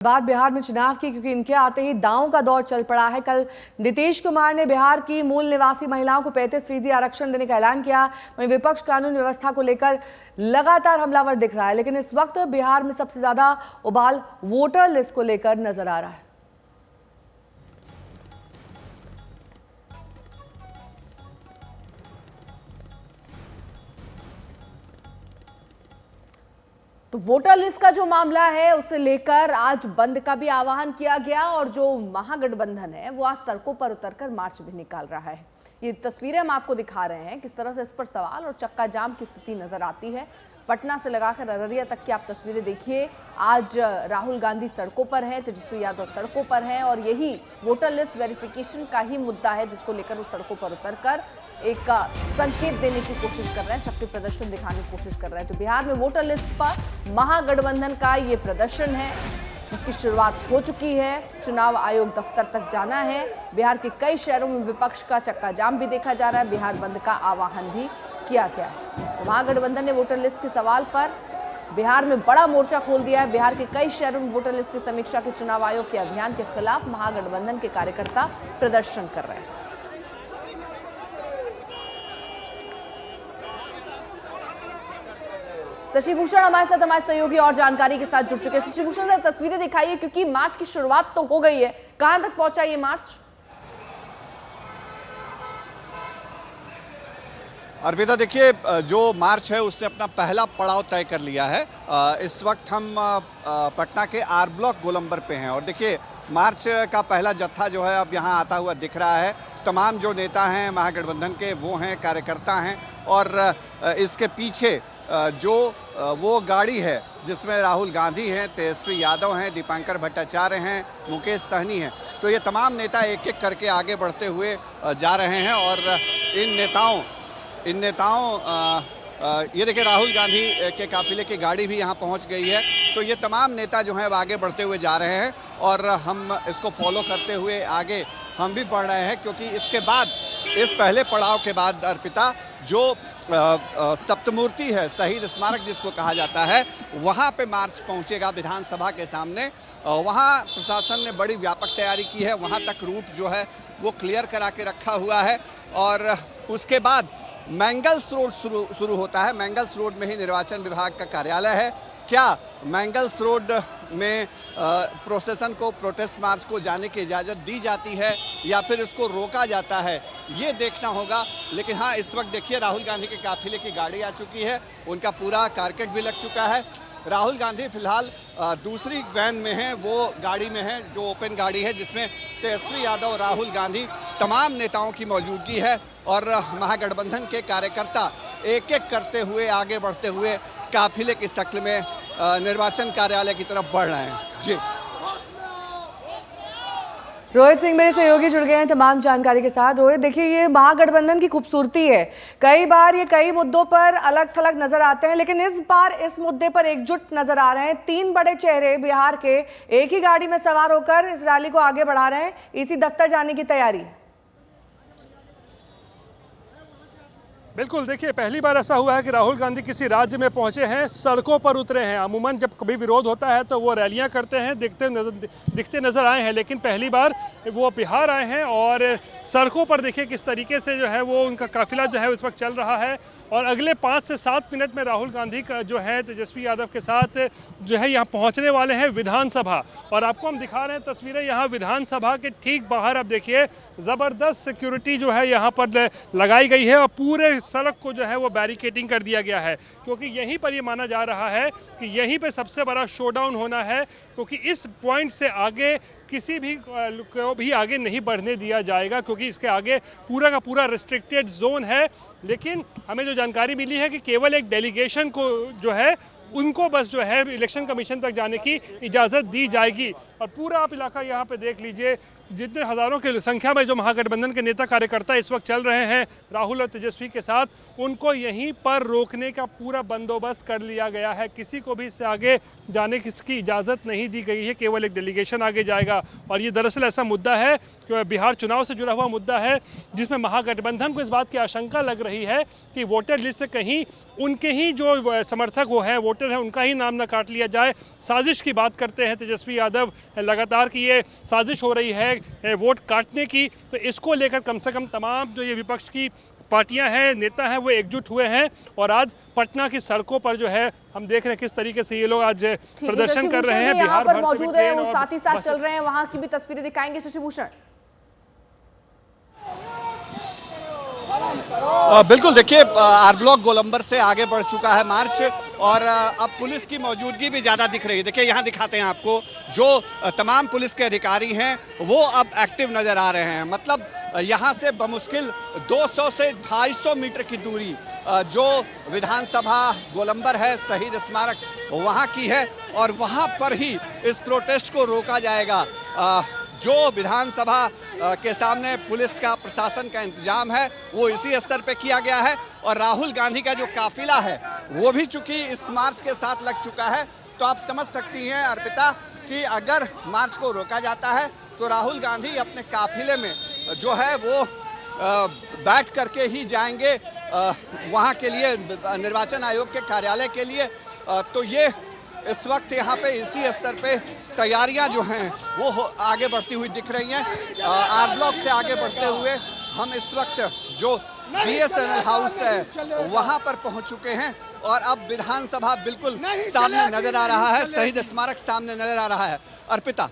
बात बिहार में चुनाव की, क्योंकि इनके आते ही दांव का दौर चल पड़ा है। कल नीतीश कुमार ने बिहार की मूल निवासी महिलाओं को 35% आरक्षण देने का ऐलान किया। वहीं विपक्ष कानून व्यवस्था को लेकर लगातार हमलावर दिख रहा है, लेकिन इस वक्त बिहार में सबसे ज्यादा उबाल वोटर लिस्ट को लेकर नजर आ रहा है। तो वोटर लिस्ट का जो मामला है उसे लेकर आज बंद का भी आह्वान किया गया और जो महागठबंधन है वो आज सड़कों पर उतरकर मार्च भी निकाल रहा है। ये तस्वीरें हम आपको दिखा रहे हैं किस तरह से इस पर सवाल और चक्का जाम की स्थिति नजर आती है। पटना से लगाकर अररिया तक की आप तस्वीरें देखिए। आज राहुल गांधी सड़कों पर हैं, तेजस्वी यादव सड़कों पर हैं और यही वोटर लिस्ट वेरिफिकेशन का ही मुद्दा है जिसको लेकर वो सड़कों पर उतरकर एक संकेत देने की कोशिश कर रहे हैं, शक्ति प्रदर्शन दिखाने की कोशिश कर रहे हैं। तो बिहार में वोटर लिस्ट पर महागठबंधन का ये प्रदर्शन है जिसकी शुरुआत हो चुकी है। चुनाव आयोग दफ्तर तक जाना है। बिहार के कई शहरों में विपक्ष का चक्का जाम भी देखा जा रहा है। बिहार बंद का आह्वान भी किया गया है। तो महागठबंधन ने वोटर लिस्ट के सवाल पर बिहार में बड़ा मोर्चा खोल दिया है। बिहार के कई शहरों में वोटर लिस्ट की समीक्षा के चुनाव आयोग के अभियान के खिलाफ महागठबंधन के कार्यकर्ता प्रदर्शन कर रहे हैं। शशि भूषण हमारे साथ हमारे सहयोगी और जानकारी के साथ जुड़ चुके हैं। शशि भूषण सर, तस्वीरें दिखाइए क्योंकि मार्च की शुरुआत तो हो गई है। कहां तक पहुंचा ये मार्च? अर्पिता, देखिए, जो मार्च है उसने अपना पहला पड़ाव तय कर लिया है। इस वक्त हम पटना के आर ब्लॉक गोलंबर पे हैं और देखिए मार्च का पहला जत्था जो है अब यहाँ आता हुआ दिख रहा है। तमाम जो नेता हैं महागठबंधन के वो हैं, कार्यकर्ता हैं और इसके पीछे जो वो गाड़ी है जिसमें राहुल गांधी हैं, तेजस्वी यादव हैं, दीपांकर भट्टाचार्य हैं, मुकेश सहनी हैं, तो ये तमाम नेता एक एक करके आगे बढ़ते हुए जा रहे हैं और इन नेताओं ये देखिए राहुल गांधी के काफिले की गाड़ी भी यहाँ पहुँच गई है। तो ये तमाम नेता जो हैं अब आगे बढ़ते हुए जा रहे हैं और हम इसको फॉलो करते हुए आगे हम भी बढ़ रहे हैं, क्योंकि इसके बाद इस पहले पड़ाव के बाद अर्पिता जो सप्तमूर्ति है, शहीद स्मारक जिसको कहा जाता है, वहाँ पे मार्च पहुँचेगा विधानसभा के सामने। वहाँ प्रशासन ने बड़ी व्यापक तैयारी की है। वहाँ तक रूट जो है वो क्लियर करा के रखा हुआ है और उसके बाद मैंगल्स रोड शुरू होता है। मैंगल्स रोड में ही निर्वाचन विभाग का कार्यालय है। क्या मैंगल्स रोड में प्रोसेशन को, प्रोटेस्ट मार्च को जाने की इजाज़त दी जाती है या फिर इसको रोका जाता है, ये देखना होगा। लेकिन हाँ, इस वक्त देखिए राहुल गांधी के काफिले की गाड़ी आ चुकी है, उनका पूरा कारकेट भी लग चुका है। राहुल गांधी फिलहाल दूसरी वैन में हैं, वो गाड़ी में है जो ओपन गाड़ी है जिसमें तेजस्वी यादव, राहुल गांधी, तमाम नेताओं की मौजूदगी है और महागठबंधन के कार्यकर्ता एक एक करते हुए आगे बढ़ते हुए काफिले की शक्ल में निर्वाचन कार्यालय की तरफ बढ़ रहे हैं। जी, रोहित सिंह मेरे सहयोगी जुड़ गए हैं तमाम जानकारी के साथ। रोहित, देखिए ये महागठबंधन की खूबसूरती है, कई बार ये कई मुद्दों पर अलग थलग नजर आते हैं, लेकिन इस बार इस मुद्दे पर एकजुट नजर आ रहे हैं। 3 बड़े चेहरे बिहार के एक ही गाड़ी में सवार होकर इस रैली को आगे बढ़ा रहे हैं। इसी दफ्तर जाने की तैयारी। बिल्कुल, देखिए पहली बार ऐसा हुआ है कि राहुल गांधी किसी राज्य में पहुंचे हैं, सड़कों पर उतरे हैं। अमूमन जब कभी विरोध होता है तो वो रैलियां करते हैं, दिखते नजर आए हैं, लेकिन पहली बार वो बिहार आए हैं और सड़कों पर देखिए किस तरीके से जो है वो उनका काफिला जो है उस वक्त चल रहा है। और अगले 5 से 7 मिनट में राहुल गांधी का जो है तेजस्वी यादव के साथ जो है यहाँ पहुँचने वाले हैं विधानसभा। और आपको हम दिखा रहे हैं तस्वीरें यहाँ विधानसभा के ठीक बाहर। अब देखिए ज़बरदस्त सिक्योरिटी जो है यहाँ पर लगाई गई है और पूरे सड़क को जो है वो बैरिकेडिंग कर दिया गया है, क्योंकि यहीं पर ये माना जा रहा है कि यहीं पे सबसे बड़ा शोडाउन होना है, क्योंकि इस पॉइंट से आगे किसी भी को भी आगे नहीं बढ़ने दिया जाएगा, क्योंकि इसके आगे पूरा का पूरा रिस्ट्रिक्टेड जोन है। लेकिन हमें जो जानकारी मिली है कि केवल एक डेलीगेशन को जो है उनको बस जो है इलेक्शन कमीशन तक जाने की इजाज़त दी जाएगी। और पूरा आप इलाका यहाँ पे देख लीजिए जितने हज़ारों की संख्या में जो महागठबंधन के नेता कार्यकर्ता इस वक्त चल रहे हैं राहुल और तेजस्वी के साथ, उनको यहीं पर रोकने का पूरा बंदोबस्त कर लिया गया है। किसी को भी इससे आगे जाने की इजाज़त नहीं दी गई है, केवल एक डेलीगेशन आगे जाएगा। और ये दरअसल ऐसा मुद्दा है कि बिहार चुनाव से जुड़ा हुआ मुद्दा है, जिसमें महागठबंधन को इस बात की आशंका लग रही है कि वोटर लिस्ट से कहीं उनके ही जो समर्थक वो हैं, वोटर हैं, उनका ही नाम न काट लिया जाए। साजिश की बात करते हैं तेजस्वी यादव लगातार कि ये साजिश हो रही है वोट काटने की। तो इसको लेकर कम से कम तमाम जो ये विपक्ष की पार्टियां हैं, नेता हैं, वो एकजुट हुए हैं। और आज पटना की सड़कों पर जो है हम देख रहे हैं किस तरीके से ये लोग आज प्रदर्शन कर रहे हैं। यहाँ पर मौजूद है, वो साथ ही साथ चल रहे हैं, वहां की भी तस्वीरें दिखाएंगे शशि भूषण। बिल्कुल, देखिए आर ब्लॉक गोलंबर से आगे बढ़ चुका है मार्च और अब पुलिस की मौजूदगी भी ज़्यादा दिख रही है। देखिए यहाँ दिखाते हैं आपको, जो तमाम पुलिस के अधिकारी हैं वो अब एक्टिव नज़र आ रहे हैं। मतलब यहाँ से बमुश्किल 200 से 250 मीटर की दूरी जो विधानसभा गोलंबर है, शहीद स्मारक, वहाँ की है और वहाँ पर ही इस प्रोटेस्ट को रोका जाएगा। जो विधानसभा के सामने पुलिस का, प्रशासन का इंतजाम है वो इसी स्तर पे किया गया है। और राहुल गांधी का जो काफिला है वो भी चूंकि इस मार्च के साथ लग चुका है, तो आप समझ सकती हैं अर्पिता कि अगर मार्च को रोका जाता है तो राहुल गांधी अपने काफिले में जो है वो बैठ करके ही जाएंगे वहाँ के लिए, निर्वाचन आयोग के कार्यालय के लिए। तो ये इस वक्त यहाँ पे इसी स्तर पे तैयारियां जो हैं वो आगे बढ़ती हुई दिख रही हैं। आर ब्लॉक से आगे बढ़ते हुए हम इस वक्त जो BSNL हाउस है वहाँ पर पहुँच चुके हैं और अब विधानसभा बिल्कुल सामने नजर आ रहा है, शहीद स्मारक सामने नजर आ रहा है। अर्पिता।